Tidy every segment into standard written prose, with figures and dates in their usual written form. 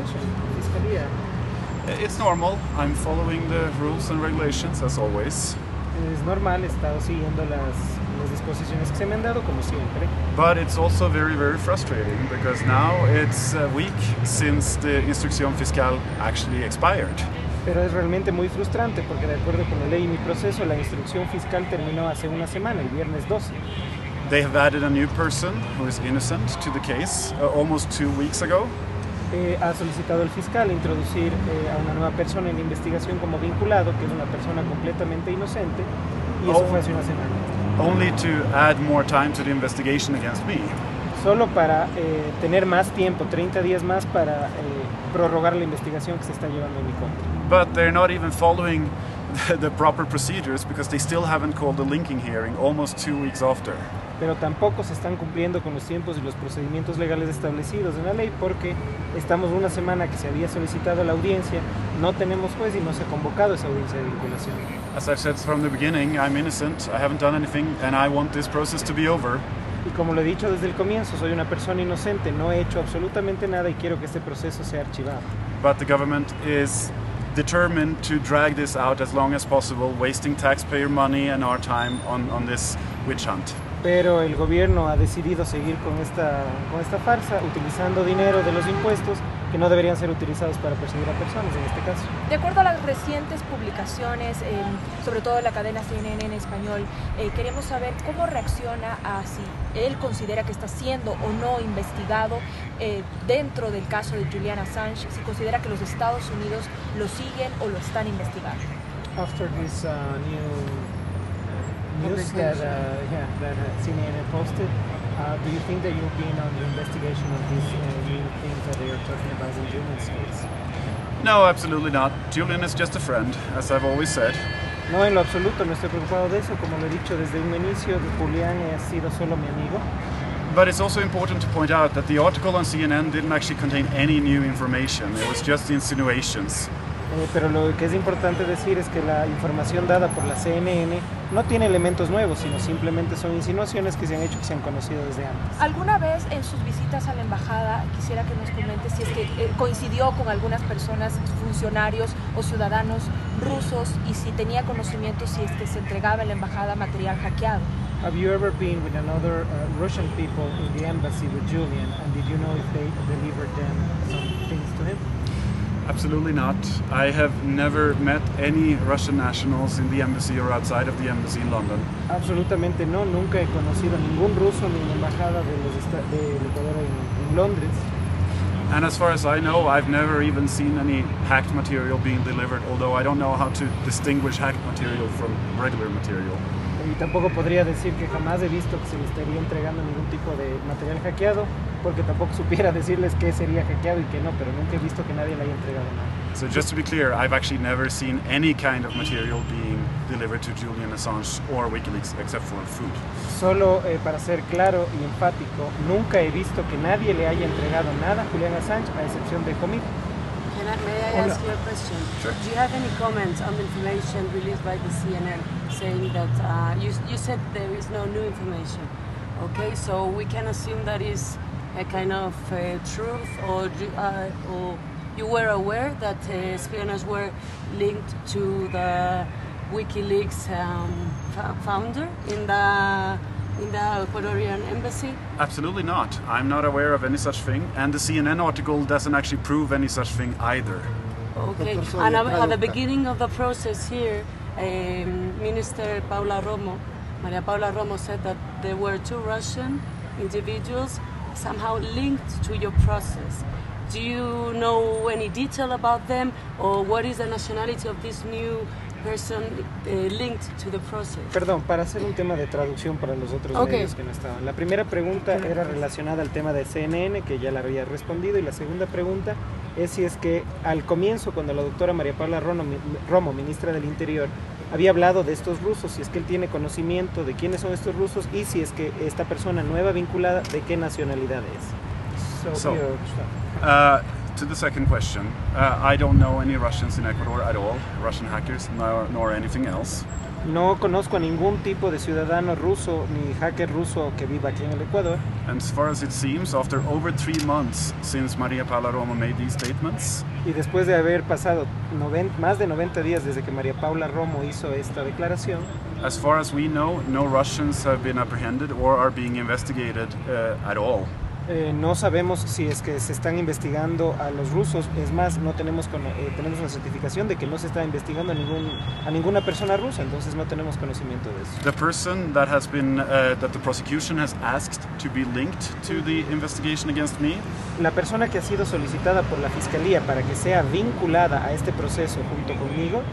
Assange en Fiscalía? It's normal. I'm following the rules and regulations as always. Es normal, he estado siguiendo las disposiciones que se me han dado, como siempre. But it's also very, very frustrating because now it's a week since the Instrucción Fiscal actually expired. Pero es realmente muy frustrante porque, de acuerdo con la ley y mi proceso, la instrucción fiscal terminó hace una semana, el viernes 12. They have added a new person who is innocent to the case almost 2 weeks ago. Ha solicitado el fiscal introducir a una nueva persona en la investigación como vinculado, que es una persona completamente inocente, y eso fue hace una semana. Only to add more time to the investigation against me. Solo para tener más tiempo, 30 días más para prorrogar la investigación que se está llevando en mi contra. But they're not even following the proper procedures because they still haven't called the linking hearing almost 2 weeks after. Pero tampoco se están cumpliendo con los tiempos y los procedimientos legales establecidos en la ley porque estamos una semana que se había solicitado la audiencia, no tenemos juez y no se ha convocado esa audiencia de vinculación. As I've said from the beginning, I'm innocent, I haven't done anything and I want this process to be over. Y como lo he dicho desde el comienzo, soy una persona inocente, no he hecho absolutamente nada y quiero que este proceso sea archivado. But the government is determined to drag this out as long as possible, wasting taxpayer money and our time on this witch hunt. Pero el gobierno ha decidido seguir con esta farsa, utilizando dinero de los impuestos que no deberían ser utilizados para perseguir a personas en este caso. De acuerdo a las recientes publicaciones, sobre todo en la cadena CNN en español, queremos saber cómo reacciona a si él considera que está siendo o no investigado dentro del caso de Julian Assange, si considera que los Estados Unidos lo siguen o lo están investigando. After this news that CNN posted, do you think that you'll be on the investigation of these new things that they are talking about in Julian's case? No, absolutely not. Julian is just a friend, as I've always said. No, en lo absoluto, no estoy preocupado de eso. Como lo he dicho desde un inicio, Julián ha sido solo mi amigo. But it's also important to point out that the article on CNN didn't actually contain any new information. It was just insinuations. Pero lo que es importante decir es que la información dada por la CNN no tiene elementos nuevos, sino simplemente son insinuaciones que se han hecho, que se han conocido desde antes. ¿Alguna vez en sus visitas a la embajada, quisiera que nos comente si es que coincidió con algunas personas, funcionarios o ciudadanos rusos, y si tenía conocimiento si es que se entregaba en la embajada material hackeado? Have you ever been with another Russian people in the embassy with Julian, and did you know if they delivered them some things to him? Absolutely not. I have never met any Russian nationals in the embassy or outside of the embassy in London. Absolutamente no, nunca he conocido ningún ruso ni en la embajada del Ecuador en Londres. And as far as I know, I've never even seen any hacked material being delivered, although I don't know how to distinguish hacked material from regular material. Y tampoco podría decir que jamás he visto que se le estaría entregando ningún tipo de material hackeado, porque tampoco supiera decirles qué sería hackeado y qué no, pero nunca he visto que nadie le haya entregado nada. So just to be clear, I've actually never seen any kind of material being delivered to Julian Assange or WikiLeaks except for food. Solo para ser claro y enfático, nunca he visto que nadie le haya entregado nada a Julian Assange, a excepción de comida. May I ask you a question? Sure. Do you have any comments on the information released by the CNN saying that you said there is no new information? Okay, so we can assume that is a kind of truth, or you were aware that espionage were linked to the WikiLeaks founder in the Ecuadorian embassy? Absolutely not. I'm not aware of any such thing, and the CNN article doesn't actually prove any such thing either. Okay, and at the beginning of the process here, Minister Maria Paula Romo said that there were 2 Russian individuals somehow linked to your process. Do you know any detail about them, or what is the nationality of this new person linked to the process? Perdón, para hacer un tema de traducción para los otros medios que no estaban. La primera pregunta era relacionada al tema de CNN, que ya la había respondido, y la segunda pregunta es si es que al comienzo, cuando la doctora María Paula Romo, ministra del Interior, había hablado de estos rusos, si es que él tiene conocimiento de quiénes son estos rusos y si es que esta persona nueva vinculada, de qué nacionalidad es. To the second question, I don't know any Russians in Ecuador at all, Russian hackers, nor anything else. No conozco a ningún tipo de ciudadano ruso ni hacker ruso que viva aquí en el Ecuador. And as far as it seems, after over 3 months since Maria Paula Romo made these statements, y después de haber pasado más de 90 días desde que María Paula Romo hizo esta declaración, as far as we know, no Russians have been apprehended or are being investigated at all. No sabemos si es que se están investigando a los rusos. Es más, no tenemos tenemos una certificación de que no se está investigando a ninguna persona rusa, entonces no tenemos conocimiento de eso. The person that has been that the prosecution has asked to be linked to the investigation against me, la persona que ha sido solicitada por la Fiscalía para que sea vinculada a este proceso junto conmigo,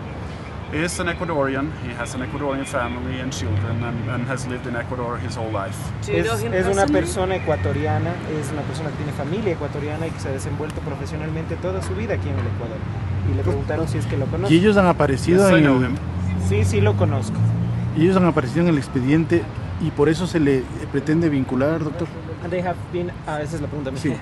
is an Ecuadorian. He has an Ecuadorian family and children and has lived in Ecuador his whole life. Es una persona ecuatoriana, es una persona que tiene familia ecuatoriana y que se ha desenvuelto profesionalmente toda su vida aquí en el Ecuador. Y le preguntaron si es que lo conoce. ¿Y ellos han aparecido Yes, I en know el... him. Sí, lo conozco. ¿Y ellos han aparecido en el expediente y por eso se le pretende vincular, doctor? Esa es la pregunta. Sí.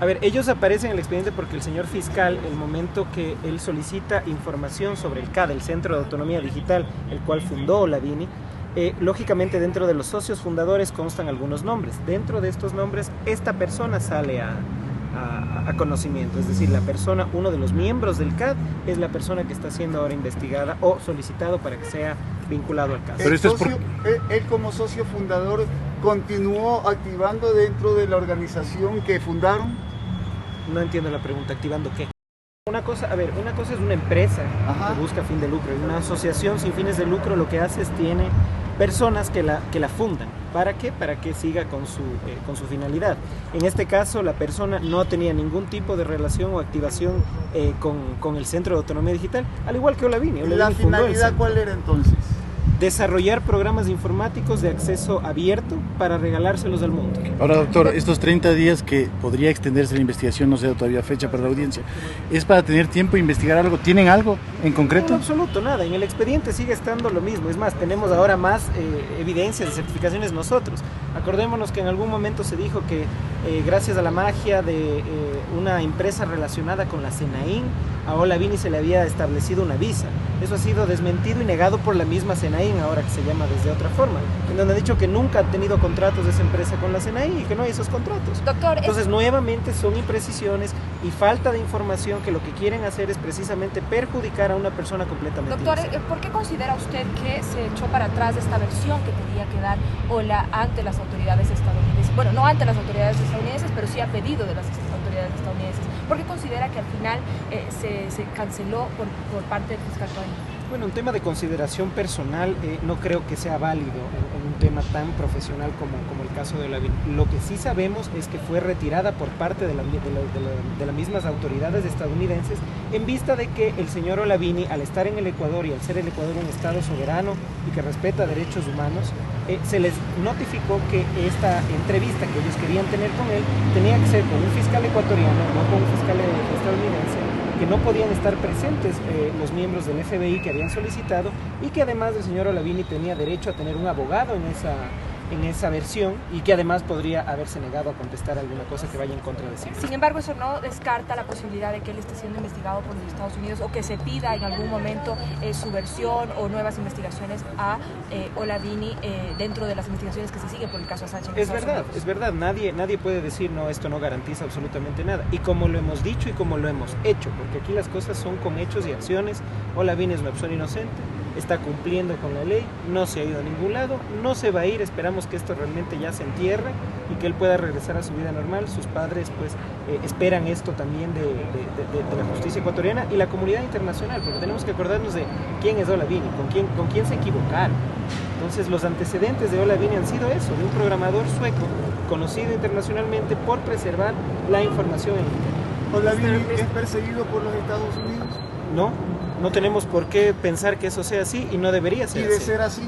A ver, ellos aparecen en el expediente porque el señor fiscal, el momento que él solicita información sobre el CAD, el Centro de Autonomía Digital, el cual fundó Ola Bini, lógicamente dentro de los socios fundadores constan algunos nombres. Dentro de estos nombres, esta persona sale a conocimiento, es decir, la persona, uno de los miembros del CAD es la persona que está siendo ahora investigada o solicitado para que sea vinculado al caso. Pero Él como socio fundador continuó activando dentro de la organización que fundaron. No entiendo la pregunta, ¿activando qué? Una cosa es una empresa que busca fin de lucro, y una asociación sin fines de lucro lo que hace es tiene personas que la fundan. ¿Para qué? Para que siga con su finalidad. En este caso, la persona no tenía ningún tipo de relación o activación con el Centro de Autonomía Digital, al igual que Ola Bini. ¿La finalidad cuál era entonces? Desarrollar programas informáticos de acceso abierto para regalárselos al mundo. Ahora, doctor, estos 30 días que podría extenderse la investigación, no sé todavía fecha para la audiencia, ¿es para tener tiempo de investigar algo? ¿Tienen algo en concreto? En absoluto, nada. En el expediente sigue estando lo mismo. Es más, tenemos ahora más evidencias de certificaciones nosotros. Acordémonos que en algún momento se dijo que gracias a la magia de una empresa relacionada con la Senaín, a Ola Bini se le había establecido una visa. Eso ha sido desmentido y negado por la misma Senaín, ahora que se llama desde otra forma, en donde ha dicho que nunca han tenido contratos de esa empresa con la Senaín y que no hay esos contratos. Doctor, entonces nuevamente son imprecisiones y falta de información que lo que quieren hacer es precisamente perjudicar a una persona completamente Doctor, inocente. ¿por qué considera usted que se echó para atrás esta versión que tenía que dar Ola ante las autoridades estadounidenses? Bueno, no ante las autoridades estadounidenses, pero sí a pedido de las autoridades estadounidenses. ¿Por qué considera que al final se canceló por parte del fiscal Tony? Bueno, un tema de consideración personal no creo que sea válido en un tema tan profesional como el caso de Ola Bini. Lo que sí sabemos es que fue retirada por parte de las mismas autoridades estadounidenses en vista de que el señor Ola Bini, al estar en el Ecuador y al ser el Ecuador un estado soberano y que respeta derechos humanos, se les notificó que esta entrevista que ellos querían tener con él tenía que ser con un fiscal ecuatoriano, no con un fiscal estadounidense, que no podían estar presentes los miembros del FBI que habían solicitado y que además el señor Ola Bini tenía derecho a tener un abogado en esa versión y que además podría haberse negado a contestar alguna cosa que vaya en contra de sí. Sin embargo, eso no descarta la posibilidad de que él esté siendo investigado por los Estados Unidos o que se pida en algún momento su versión o nuevas investigaciones a Ola Bini dentro de las investigaciones que se siguen por el caso Assange. Es verdad, nadie puede decir no, esto no garantiza absolutamente nada. Y como lo hemos dicho y como lo hemos hecho, porque aquí las cosas son con hechos y acciones. Ola Bini es una persona inocente, está cumpliendo con la ley, no se ha ido a ningún lado, no se va a ir, esperamos que esto realmente ya se entierre y que él pueda regresar a su vida normal. Sus padres pues esperan esto también de la justicia ecuatoriana y la comunidad internacional, porque tenemos que acordarnos de quién es Ola Bini, con quién se equivocaron. Entonces los antecedentes de Ola Bini han sido eso, de un programador sueco conocido internacionalmente por preservar la información en Internet. ¿Ola Bini es perseguido por los Estados Unidos? No tenemos por qué pensar que eso sea así y no debería ser así. ¿Y de ser así?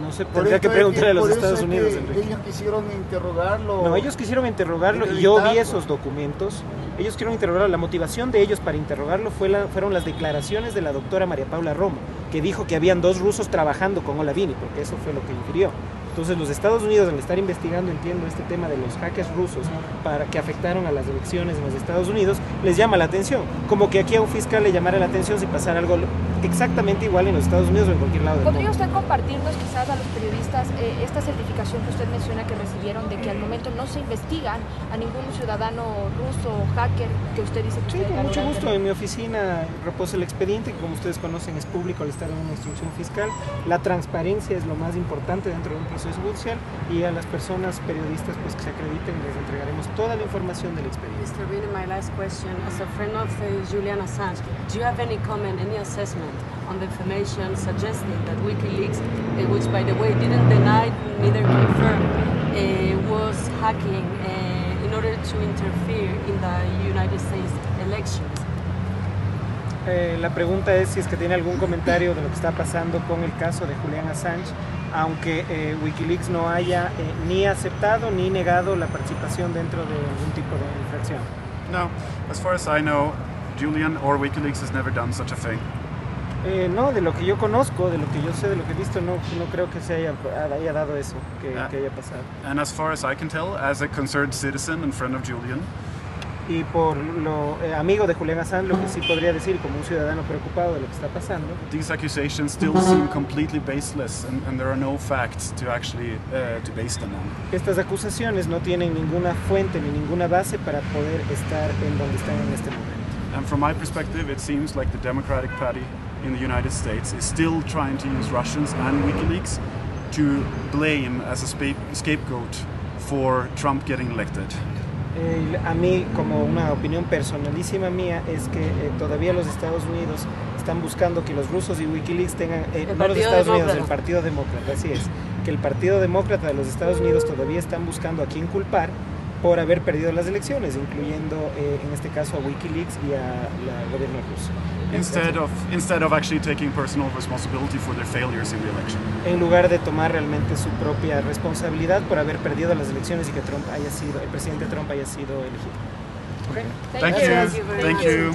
No sé, tendría que preguntarle a los Estados Unidos, Enrique. Ellos quisieron interrogarlo. No, ellos quisieron interrogarlo y yo vi esos documentos. Ellos quisieron interrogarlo. La motivación de ellos para interrogarlo fueron las declaraciones de la doctora María Paula Romo, que dijo que habían 2 rusos trabajando con Ola Bini, porque eso fue lo que infirió. Entonces los Estados Unidos, al estar investigando, entiendo, este tema de los hackers rusos para que afectaron a las elecciones en los Estados Unidos, les llama la atención. Como que aquí a un fiscal le llamara la atención si pasara algo exactamente igual en los Estados Unidos o en cualquier lado del mundo. ¿Podría usted compartirnos quizás a los periodistas esta certificación que usted menciona que recibieron de que al momento no se investigan a ningún ciudadano ruso o hacker que usted dice que Sí, con mucho gusto. En mi oficina reposa el expediente, que como ustedes conocen es público al estar en una instrucción fiscal. La transparencia es lo más importante dentro de un proceso judicial, y a las personas periodistas pues que se acrediten les entregaremos toda la información del expediente. Mr. Bini, my last question. As a friend of Julian Assange, do you have any comment, any assessment on the information suggesting that WikiLeaks, which by the way didn't deny neither confirm, was hacking in order to interfere in the United States elections? La pregunta es si es que tiene algún comentario de lo que está pasando con el caso de Julian Assange, aunque WikiLeaks no haya ni aceptado ni negado la participación dentro de algún tipo de infracción. No, as far as I know, Julian or WikiLeaks has never done such a thing. No, de lo que yo conozco, de lo que yo sé, de lo que he visto, no creo que se haya dado eso, que haya pasado. And as far as I can tell, as a concerned citizen and friend of Julian, Y por lo amigo de Julian Assange, lo que sí podría decir como un ciudadano preocupado de lo que está pasando, these accusations still seem completely baseless, and there are no facts to actually to base them on. estas acusaciones no tienen ninguna fuente ni ninguna base para poder estar en donde están en este momento. And from my perspective, it seems like the Democratic Party in the United States is still trying to use Russians and WikiLeaks to blame as a scapegoat for Trump getting elected. A mí, como una opinión personalísima mía, es que todavía los Estados Unidos están buscando que los rusos y WikiLeaks tengan, no los Estados Unidos, el Partido Demócrata, así es, que el Partido Demócrata de los Estados Unidos todavía están buscando a quién culpar por haber perdido las elecciones, incluyendo en este caso a WikiLeaks y al gobierno ruso. Instead of actually taking personal responsibility for their failures in the election. En lugar de tomar realmente su propia responsabilidad por haber perdido las elecciones y que el presidente Trump haya sido elegido. Thank you. Thank you.